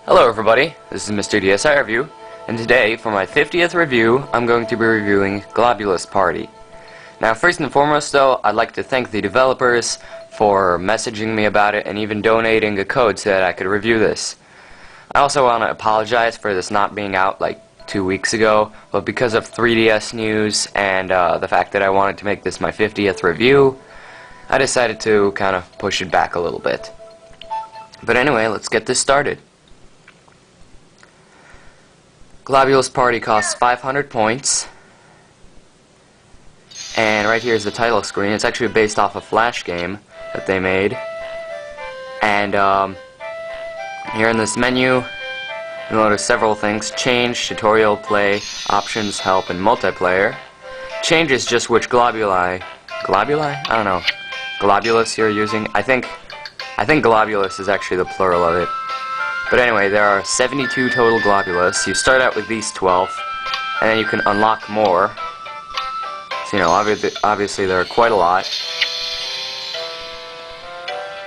Hello everybody, this is Mr. DSI Review, and today, for my 50th review, I'm going to be reviewing Globulos Party. Now, first and foremost though, I'd like to thank the developers for messaging me about it and even donating a code so that I could review this. I also want to apologize for this not being out like 2 weeks ago, but because of 3DS news and the fact that I wanted to make this my 50th review, I decided to kind of push it back a little bit. But anyway, let's get this started. Globulos Party costs 500 points, and right here is the title screen. It's actually based off a Flash game that they made, and here in this menu you'll notice several things: change, tutorial, play, options, help, and multiplayer. Change is just which globuli? I don't know. Globulus you're using. I think globulus is actually the plural of it. But anyway, there are 72 total globulus. You start out with these 12, and then you can unlock more. So, you know, obviously there are quite a lot.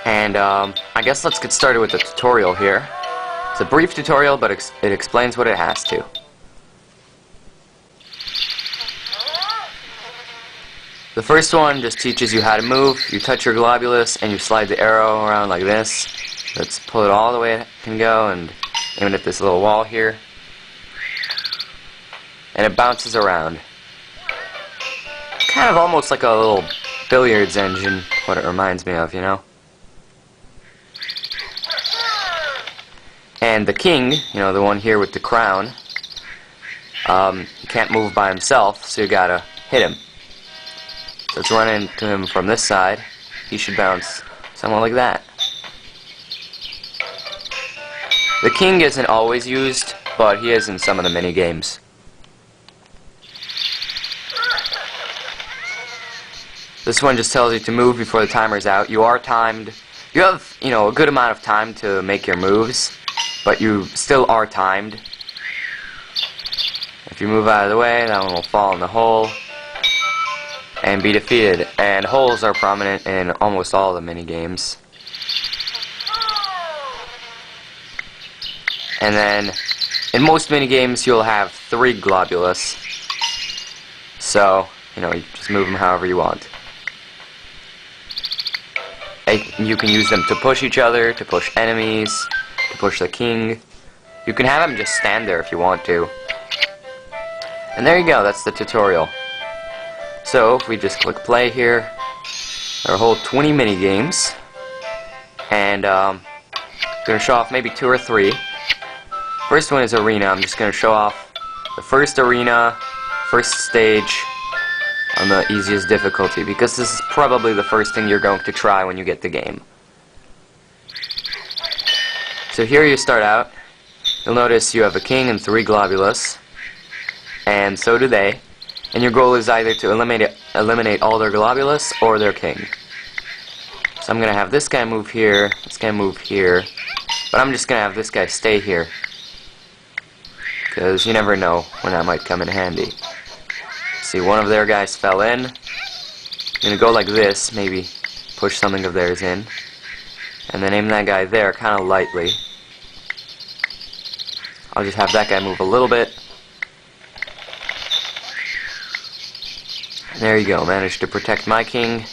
And I guess let's get started with the tutorial here. It's a brief tutorial, but it explains what it has to. The first one just teaches you how to move. You touch your globulus and you slide the arrow around like this. Let's pull it all the way it can go and aim it at this little wall here. And it bounces around. Kind of almost like a little billiards engine, what it reminds me of, you know? And the king, you know, the one here with the crown, he can't move by himself, so you gotta hit him. So let's run into him from this side. He should bounce somewhat like that. The king isn't always used, but he is in some of the mini games. This one just tells you to move before the timer's out. You are timed. You have, you know, a good amount of time to make your moves, but you still are timed. If you move out of the way, that one will fall in the hole and be defeated. And holes are prominent in almost all the mini games. And then, in most minigames, you'll have 3 globulus. So, you know, you just move them however you want. You can use them to push each other, to push enemies, to push the king. You can have them just stand there if you want to. And there you go, that's the tutorial. So, if we just click play here, there are a whole 20 minigames. And, I'm going to show off maybe 2 or 3. First one is arena. I'm just going to show off the first arena, first stage, on the easiest difficulty, because this is probably the first thing you're going to try when you get the game. So here you start out. You'll notice you have a king and 3 globulus, and so do they. And your goal is either to eliminate all their globulus or their king. So I'm going to have this guy move here, this guy move here, but I'm just going to have this guy stay here, because you never know when that might come in handy. See, one of their guys fell in. I'm going to go like this, maybe push something of theirs in, and then aim that guy there kind of lightly. I'll just have that guy move a little bit. And there you go, managed to protect my king,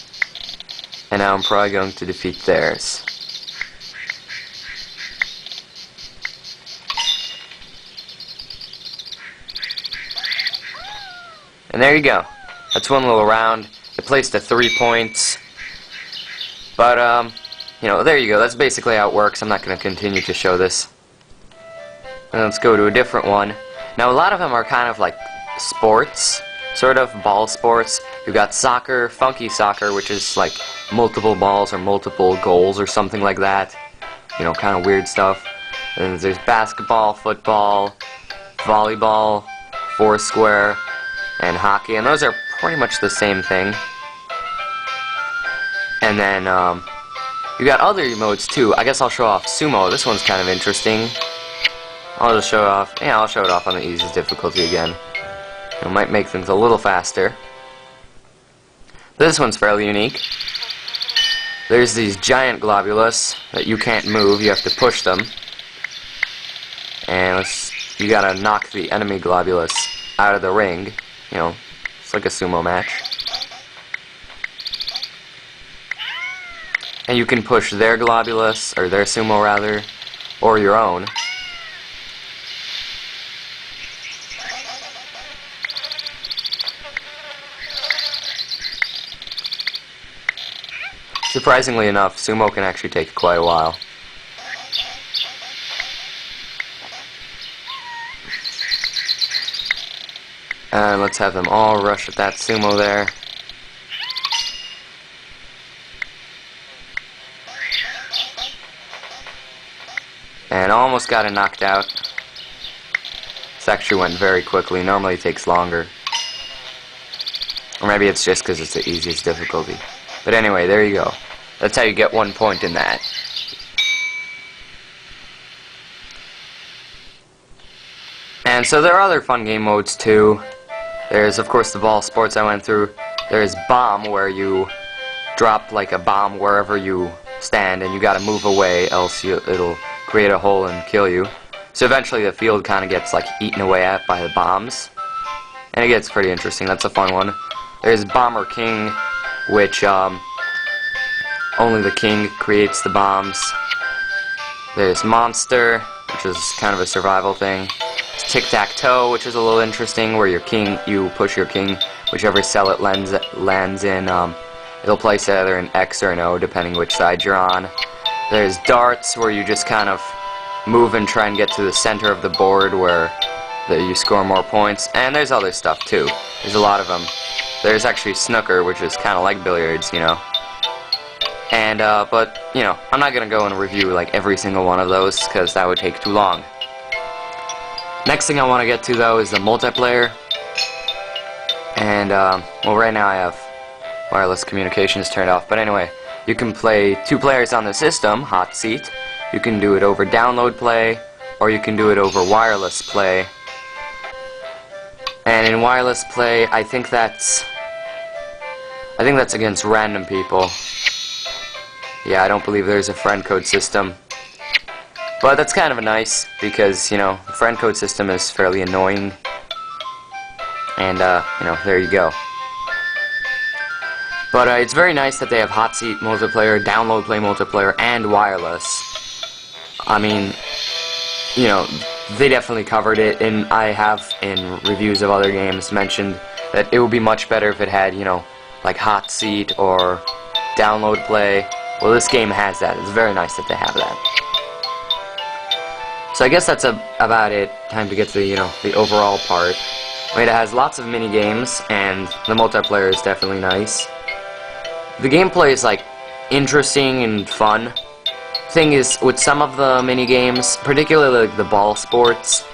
and now I'm probably going to defeat theirs. And there you go. That's one little round. It placed at 3 points. But, you know, there you go. That's basically how it works. I'm not going to continue to show this. And let's go to a different one. Now, a lot of them are kind of like sports, sort of ball sports. You've got soccer, funky soccer, which is like multiple balls or multiple goals or something like that. You know, kind of weird stuff. And there's basketball, football, volleyball, foursquare, and hockey, and those are pretty much the same thing. And then you got other modes too. I guess I'll show off sumo. This one's kind of interesting. I'll just show it off. Yeah, I'll show it off on the easiest difficulty again. It might make things a little faster. This one's fairly unique. There's these giant globulus that you can't move. You have to push them. And you gotta knock the enemy Globulus out of the ring. You know, it's like a sumo match. And you can push their Globulus, or their sumo rather, or your own. Surprisingly enough, sumo can actually take quite a while. And let's have them all rush at that sumo there. And almost got it knocked out. This actually went very quickly. Normally it takes longer. Or maybe it's just because it's the easiest difficulty. But anyway, there you go. That's how you get 1 point in that. And so there are other fun game modes too. There's of course the ball sports I went through. There's bomb, where you drop like a bomb wherever you stand and you gotta move away, else it'll create a hole and kill you. So eventually the field kind of gets like eaten away at by the bombs. And it gets pretty interesting. That's a fun one. There's Bomber King, which only the king creates the bombs. There's Monster, which is kind of a survival thing. There's Tic-Tac-Toe, which is a little interesting, where you push your king, whichever cell it lands in, it'll place either an X or an O, depending which side you're on. There's Darts, where you just kind of move and try and get to the center of the board where you score more points. And there's other stuff too. There's a lot of them. There's actually Snooker, which is kind of like billiards, you know. And, but, you know, I'm not gonna go and review, like, every single one of those, because that would take too long. Next thing I want to get to, though, is the multiplayer. And, well, right now I have wireless communications turned off, but anyway, you can play 2 players on the system, hot seat. You can do it over download play, or you can do it over wireless play. And in wireless play, I think that's against random people. Yeah, I don't believe there's a friend code system. But that's kind of nice, because, you know, the friend code system is fairly annoying. And, you know, there you go. But it's very nice that they have hot seat multiplayer, download play multiplayer, and wireless. I mean, you know, they definitely covered it, and I have, in reviews of other games, mentioned that it would be much better if it had, you know, like hot seat or download play. Well, this game has that. It's very nice that they have that. So I guess that's about it. Time to get to the, you know, the overall part. I mean, it has lots of mini games, and the multiplayer is definitely nice. The gameplay is like interesting and fun. Thing is, with some of the mini games, particularly like the ball sports,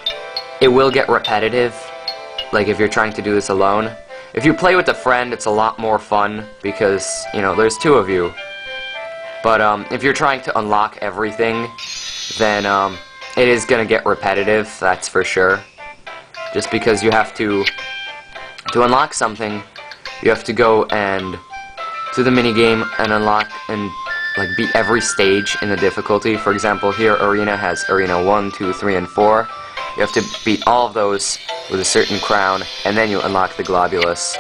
it will get repetitive. Like if you're trying to do this alone. If you play with a friend, it's a lot more fun because, you know, there's 2 of you. But if you're trying to unlock everything, then it is gonna get repetitive. That's for sure. Just because you have to unlock something, you have to go and to the mini game and unlock and like beat every stage in the difficulty. For example, here Arena has Arena 1, 2, 3, and 4. You have to beat all of those with a certain crown, and then you unlock the Globulus.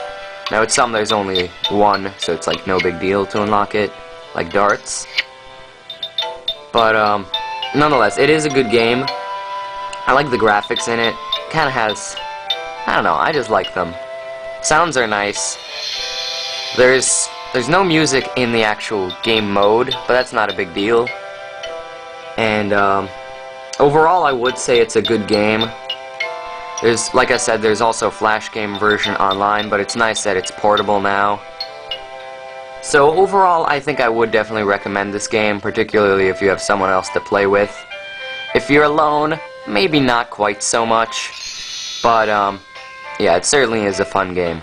Now with some there's only 1, so it's like no big deal to unlock it, like darts. But nonetheless, it is a good game. I like the graphics in it. Kind of has, I don't know, I just like them. Sounds are nice. There's no music in the actual game mode, but that's not a big deal. And overall, I would say it's a good game. There's, like I said, there's also a Flash game version online, but it's nice that it's portable now. So overall, I think I would definitely recommend this game, particularly if you have someone else to play with. If you're alone, maybe not quite so much, but yeah, it certainly is a fun game.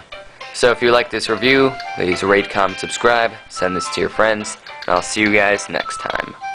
So if you like this review, please rate, comment, subscribe, send this to your friends, and I'll see you guys next time.